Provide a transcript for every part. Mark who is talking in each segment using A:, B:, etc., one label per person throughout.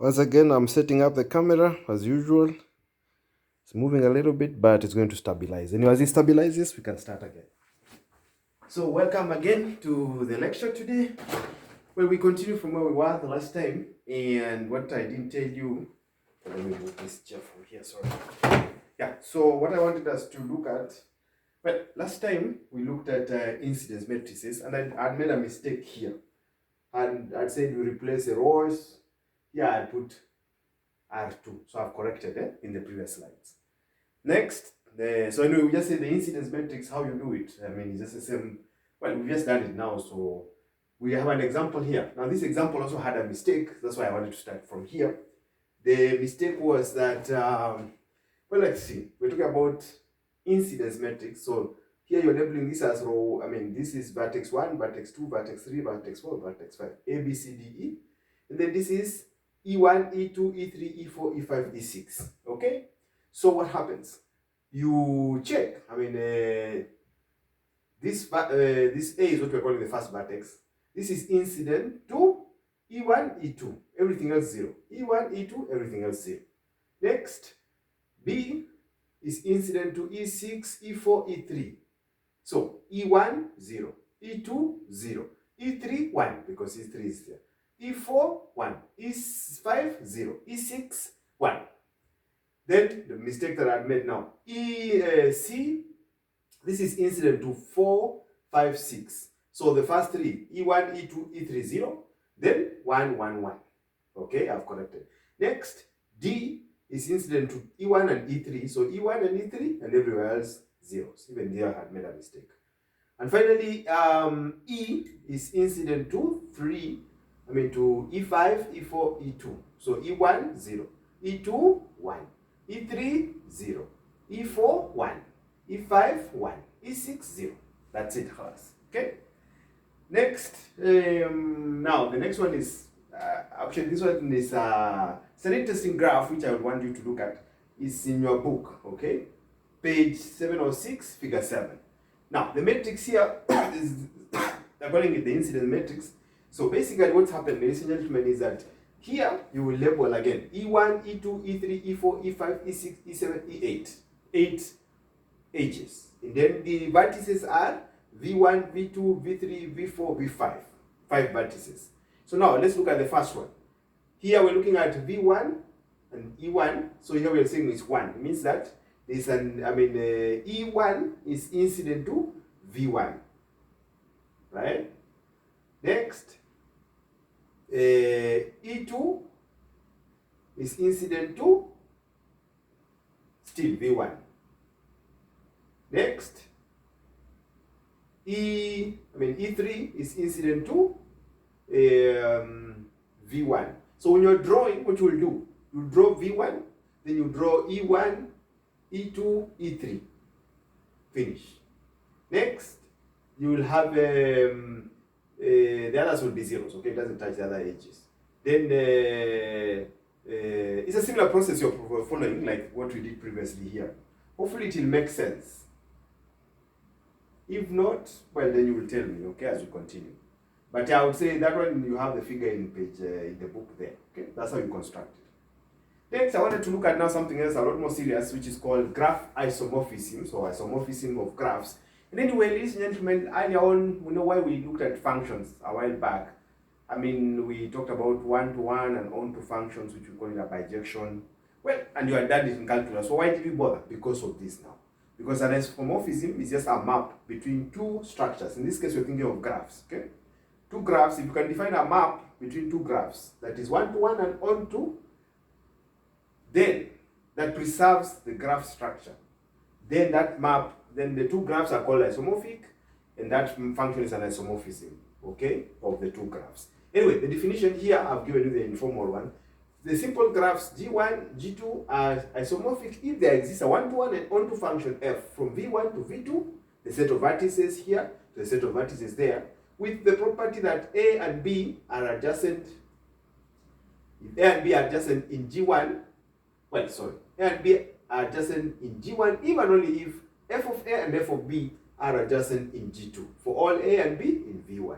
A: Once again, I'm setting up the camera as usual. It's moving a little bit, but it's going to stabilize. Anyway, as it stabilizes, we can start again. So welcome again to the lecture today. Well, we continue from where we were the last time. And what I didn't tell you, let me move this chair from here, sorry. Yeah, so what I wanted us to look at, well, last time we looked at incidence matrices, and I'd made a mistake here. And I'd said we replace the rows. Here I put R2. So I've corrected it in the previous slides. Next, so anyway, we just say the incidence matrix, how you do it. I mean, it's just the same. Well, we've just done it now, so we have an example here. Now, this example also had a mistake. That's why I wanted to start from here. The mistake was that, well, let's see. We're talking about incidence matrix. So here you're labeling this as row. I mean, this is vertex 1, vertex 2, vertex 3, vertex 4, vertex 5, A, B, C, D, E. And then this is E1, E2, E3, E4, E5, E6. Okay? So what happens? You check. I mean, this A is what we're calling the first vertex. This is incident to E1, E2. Everything else 0. E1, E2, everything else 0. Next, B is incident to E6, E4, E3. So E1, 0. E2, 0. E3, 1, because E3 is there. E4, 1. E5, 0. E6, 1. Then the mistake that I made now. C, this is incident to 4, 5, 6. So the first three, E1, E2, E3, 0. Then 1, 1, 1. Okay, I've corrected. Next, D is incident to E1 and E3. So E1 and E3 and everywhere else zeros. Even there I had made a mistake. And finally, E is incident to 3. I mean to E5, E4, E2. So E1, 0. E2, 1. E3, 0. E4, 1. E5, 1. E6, 0. That's it, class. Okay? Next, now the next one is, actually this one is, it's an interesting graph which I would want you to look at. It's in your book, okay? Page 706, figure 7. Now, the matrix here is, they're calling it the incidence matrix. So basically what's happened, ladies and gentlemen, is that here you will label again E1, E2, E3, E4, E5, E6, E7, E8. 8 edges. And then the vertices are V1, V2, V3, V4, V5. 5 vertices. So now let's look at the first one. Here we're looking at V1 and E1. So here we're saying it's 1. It means that there's an, E1 is incident to V1. Right? Next, E2 is incident to still V1. Next, E3 is incident to V1. So when you're drawing, what you will do, you draw V1, then you draw E1, E2, E3. Finish. Next, you will have the others will be zeros, okay? It doesn't touch the other edges. Then it's a similar process you're following, like what we did previously here. Hopefully it will make sense. If not, well, then you will tell me, okay, as we continue. But I would say that one, you have the figure in page, in the book there, okay? That's how you construct it. Next, I wanted to look at now something else a lot more serious, which is called graph isomorphism, so isomorphism of graphs. And anyway, ladies and gentlemen, earlier on, we know why we looked at functions a while back. I mean, we talked about one-to-one and on-to functions, which we call it a bijection. Well, and you had done it in calculus, so why did we bother? Because of this now. Because an isomorphism is just a map between two structures. In this case, we're thinking of graphs, okay? Two graphs, if you can define a map between two graphs, that is one-to-one and on-to, then that preserves the graph structure. Then that map, then the two graphs are called isomorphic, and that function is an isomorphism, okay, of the two graphs. Anyway, the definition here, I've given you the informal one. The simple graphs G1, G2 are isomorphic if there exists a one-to-one and onto function f from V1 to V2, the set of vertices here to the set of vertices there, with the property that A and B are adjacent. If A and B are adjacent in G1, well, sorry, A and B are adjacent in G1, even only if f of A and f of B are adjacent in G2, for all A and B in V1.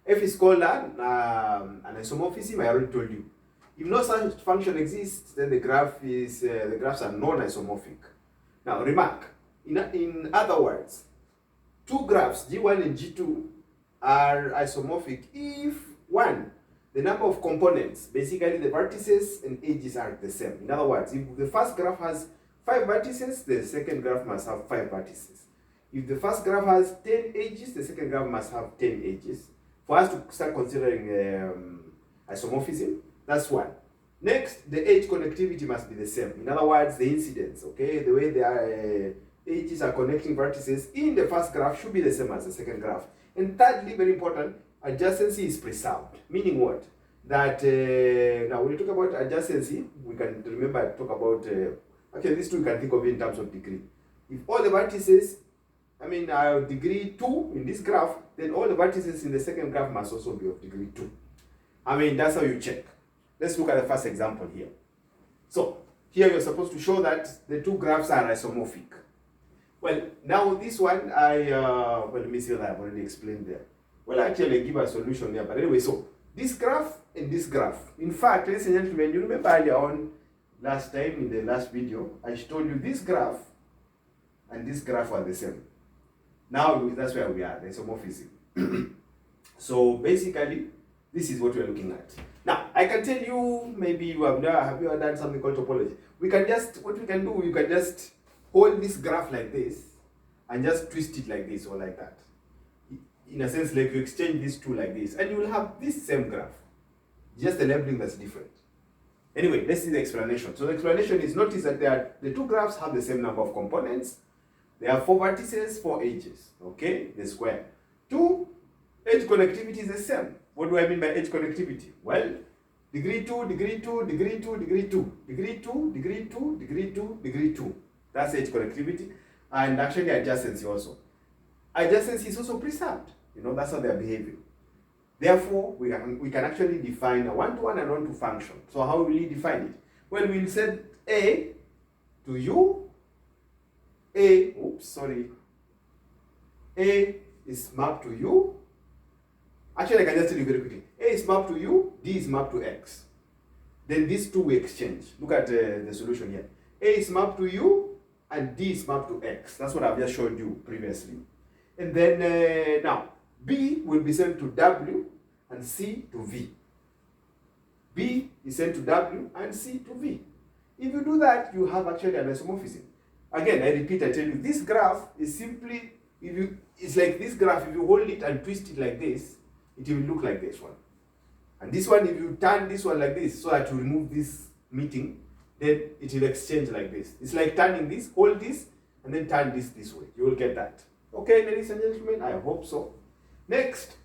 A: F is called an isomorphism, I already told you. If no such function exists, then the graphs are non-isomorphic. Now remark, in other words, two graphs, G1 and G2, are isomorphic if, one, the number of components, basically the vertices and edges, are the same. In other words, if the first graph has 5 vertices, the second graph must have 5 vertices. If the first graph has 10 edges, the second graph must have 10 edges. For us to start considering isomorphism, that's one. Next, the edge connectivity must be the same. In other words, the incidence, okay, the way the edges are connecting vertices in the first graph should be the same as the second graph. And thirdly, very important, adjacency is preserved. Meaning what? That now when you talk about adjacency, we can remember talk about okay, these two you can think of it in terms of degree. If all the vertices, I mean, are degree 2 in this graph, then all the vertices in the second graph must also be of degree 2. I mean, that's how you check. Let's look at the first example here. So here you're supposed to show that the two graphs are isomorphic. Well, now this one, well, let me see that I've already explained there. Well, actually, I give a solution here. But anyway, so this graph and this graph. In fact, ladies and gentlemen, you remember earlier on, last time in the last video, I told you this graph and this graph are the same. Now, that's where we are, the isomorphism. So basically, this is what we're looking at. Now, I can tell you, maybe you have you ever done something called topology? What we can do, you can just hold this graph like this and just twist it like this or like that. In a sense, like you exchange these two like this, and you will have this same graph. Just the labeling that's different. Anyway, let's see the explanation. So the explanation is, notice that the two graphs have the same number of components. There are 4 vertices, 4 edges. Okay, the square. 2, edge connectivity is the same. What do I mean by edge connectivity? Well, degree 2, degree 2, degree 2, degree 2, degree 2, degree 2, degree 2, degree 2. That's edge connectivity. And actually adjacency also. Adjacency is also preserved. You know, that's how they are behaving. Therefore, we can actually define a one-to-one and one-to function. So how will we define it? Well, we'll set A to U. A is mapped to U. Actually, I can just tell you very quickly. A is mapped to U, D is mapped to X. Then these two we exchange. Look at the solution here. A is mapped to U and D is mapped to X. That's what I've just showed you previously. And then now, B will be sent to W and C to V. B is sent to W and C to V. If you do that, you have actually an isomorphism. Again, I repeat, I tell you, this graph is simply, it's like this graph, if you hold it and twist it like this, it will look like this one. And this one, if you turn this one like this, so that you remove this meeting, then it will exchange like this. It's like turning this, hold this, and then turn this way. You will get that. Okay, ladies and gentlemen, I hope so. Next,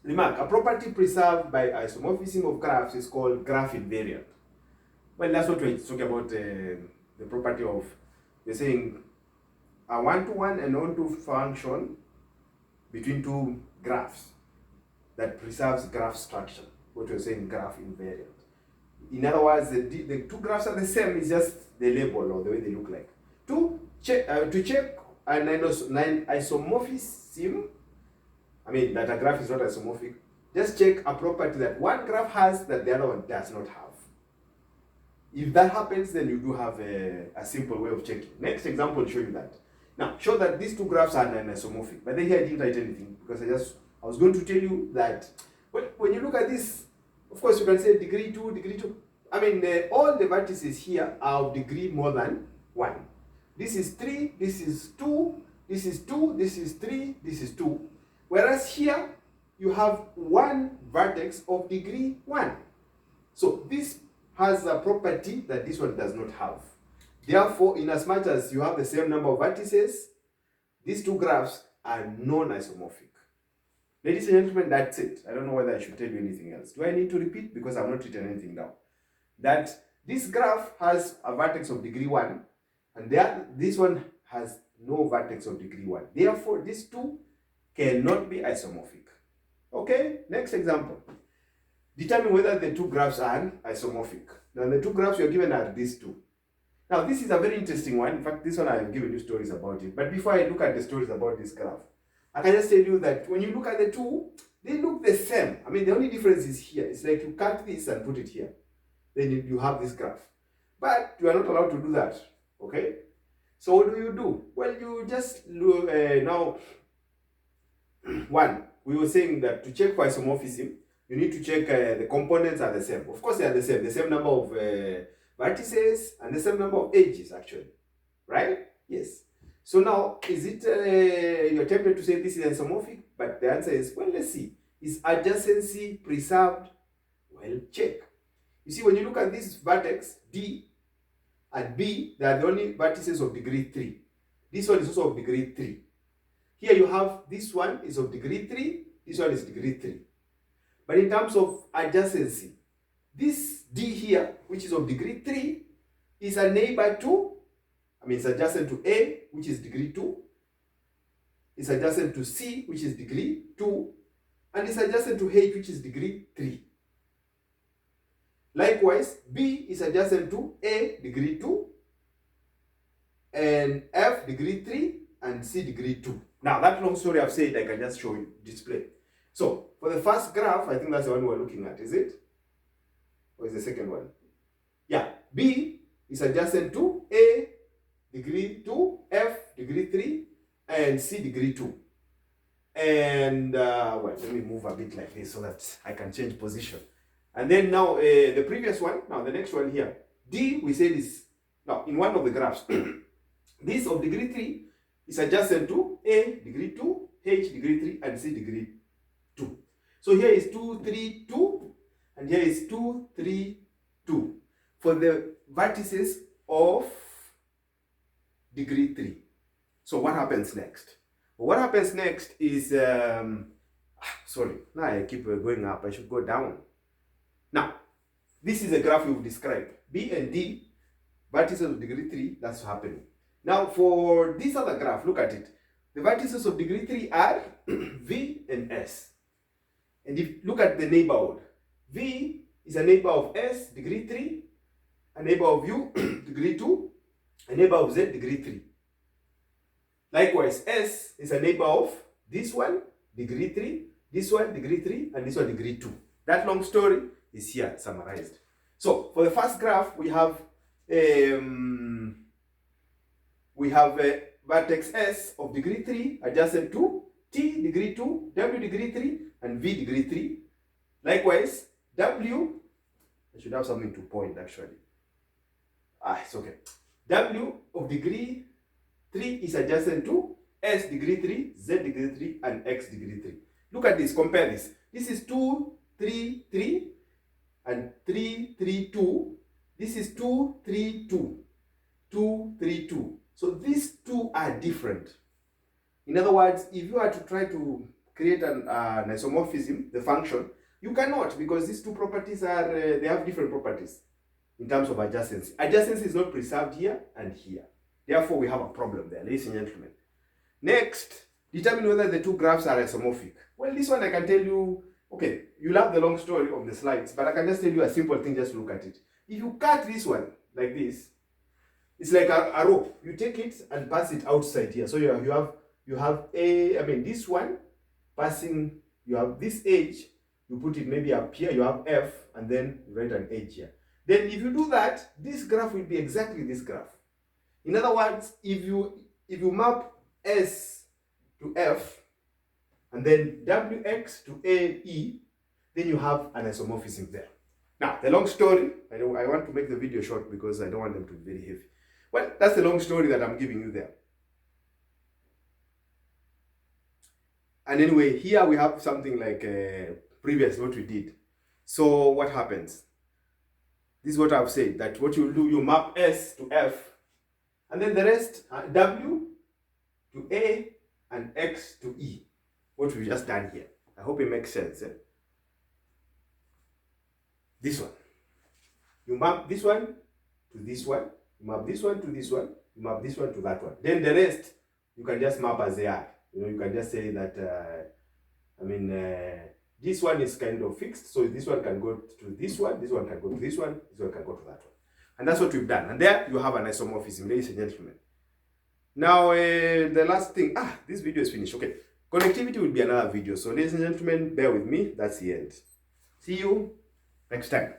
A: remark, a property preserved by isomorphism of graphs is called graph invariant. Well, that's what we're talking about, the property of, we're saying a one-to-one and one-to function between two graphs that preserves graph structure. What we're saying, graph invariant. In other words, the two graphs are the same, it's just the label or the way they look like. To check an isomorphism, I mean that a graph is not isomorphic, just check a property that one graph has that the other one does not have. If that happens, then you do have a simple way of checking. Next example will show you that. Now, show that these two graphs are isomorphic. But then here I didn't write anything because I was going to tell you that when you look at this, of course you can say degree 2, degree 2. I mean, all the vertices here are of degree more than 1. This is 3, this is 2, this is 2, this is 3, this is 2. Whereas here, you have one vertex of degree 1. So this has a property that this one does not have. Therefore, in as much as you have the same number of vertices, these two graphs are non-isomorphic. Ladies and gentlemen, that's it. I don't know whether I should tell you anything else. Do I need to repeat? Because I've not written anything down. That this graph has a vertex of degree 1, and this one has no vertex of degree 1. Therefore, these two cannot be isomorphic. Okay, next example. Determine whether the two graphs are isomorphic. Now, the two graphs you're given are these two. Now, this is a very interesting one. In fact, this one I have given you stories about it. But before I look at the stories about this graph, I can just tell you that when you look at the two, They look the same. I mean, the only difference is here. It's like you cut this and put it here. Then you have this graph. But you are not allowed to do that. Okay? So what do? Well, you just look, now, one, we were saying that to check for isomorphism, you need to check the components are the same. Of course, they are the same number of vertices and the same number of edges, actually. Right? Yes. So now, is it, you're tempted to say this is isomorphic? But the answer is, well, let's see. Is adjacency preserved? Well, check. You see, when you look at this vertex, D and B, they are the only vertices of degree 3. This one is also of degree 3. Here you have, this one is of degree 3, this one is degree 3. But in terms of adjacency, this D here, which is of degree 3, is a neighbor to, it's adjacent to A, which is degree 2. It's adjacent to C, which is degree 2. And it's adjacent to H, which is degree 3. Likewise, B is adjacent to A, degree 2, and F, degree 3, and C, degree 2. Now, that long story I've said, I can just show you, display. So, for the first graph, I think that's the one we're looking at, is it? Or is the second one? Yeah, B is adjacent to A, degree 2, F, degree 3, and C, degree 2. And, well, let me move a bit like this so that I can change position. And then now, the previous one, now the next one here, D, we said is, now, in one of the graphs, this of degree 3 is adjacent to A, degree 2, H, degree 3, and C, degree 2. So here is 2, 3, 2, and here is 2, 3, 2 for the vertices of degree 3. So what happens next? What happens next is, sorry, now I keep going up, I should go down. Now, this is a graph we've described. B and D, vertices of degree 3, that's happening. Now, for this other graph, look at it. The vertices of degree 3 are V and S. And if you look at the neighborhood, V is a neighbor of S, degree 3, a neighbor of U, degree 2, a neighbor of Z, degree 3. Likewise, S is a neighbor of this one, degree 3, this one, degree 3, and this one, degree 2. That long story is here summarized. So, for the first graph, we have a vertex S of degree 3 adjacent to T, degree 2, W, degree 3, and V, degree 3. Likewise, W, I should have something to point actually. It's okay. W of degree 3 is adjacent to S, degree 3, Z, degree 3, and X, degree 3. Look at this, compare this. This is 2, 3, 3, and 3, 3, 2. This is 2, 3, 2, 2, 3, 2. So these two are different. In other words, if you are to try to create an isomorphism, the function, you cannot, because these two properties are, they have different properties in terms of adjacency. Adjacency is not preserved here and here. Therefore, we have a problem there, ladies and gentlemen. Next, determine whether the two graphs are isomorphic. Well, this one I can tell you, okay, you'll have the long story of the slides, but I can just tell you a simple thing, just look at it. If you cut this one like this, it's like a rope. You take it and pass it outside here. So you have this one passing, you have this edge, you put it maybe up here, you have F, and then you write an edge here. Then if you do that, this graph will be exactly this graph. In other words, if you map S to F, and then WX to AE, then you have an isomorphism there. Now, the long story, I want to make the video short because I don't want them to be very heavy. Well, that's the long story that I'm giving you there. And anyway, here we have something like previous what we did. So what happens? This is what I've said, that what you do, you map S to F, and then the rest, W to A and X to E. What we've just done here. I hope it makes sense. This one. You map this one to this one. You map this one to this one. You map this one to that one. Then the rest, you can just map as they are. You can just say that, this one is kind of fixed. So this one can go to this one can go to this one can go to that one. And that's what we've done. And there you have an isomorphism, ladies and gentlemen. Now, the last thing, this video is finished. Okay. Connectivity will be another video. So ladies and gentlemen, bear with me. That's the end. See you next time.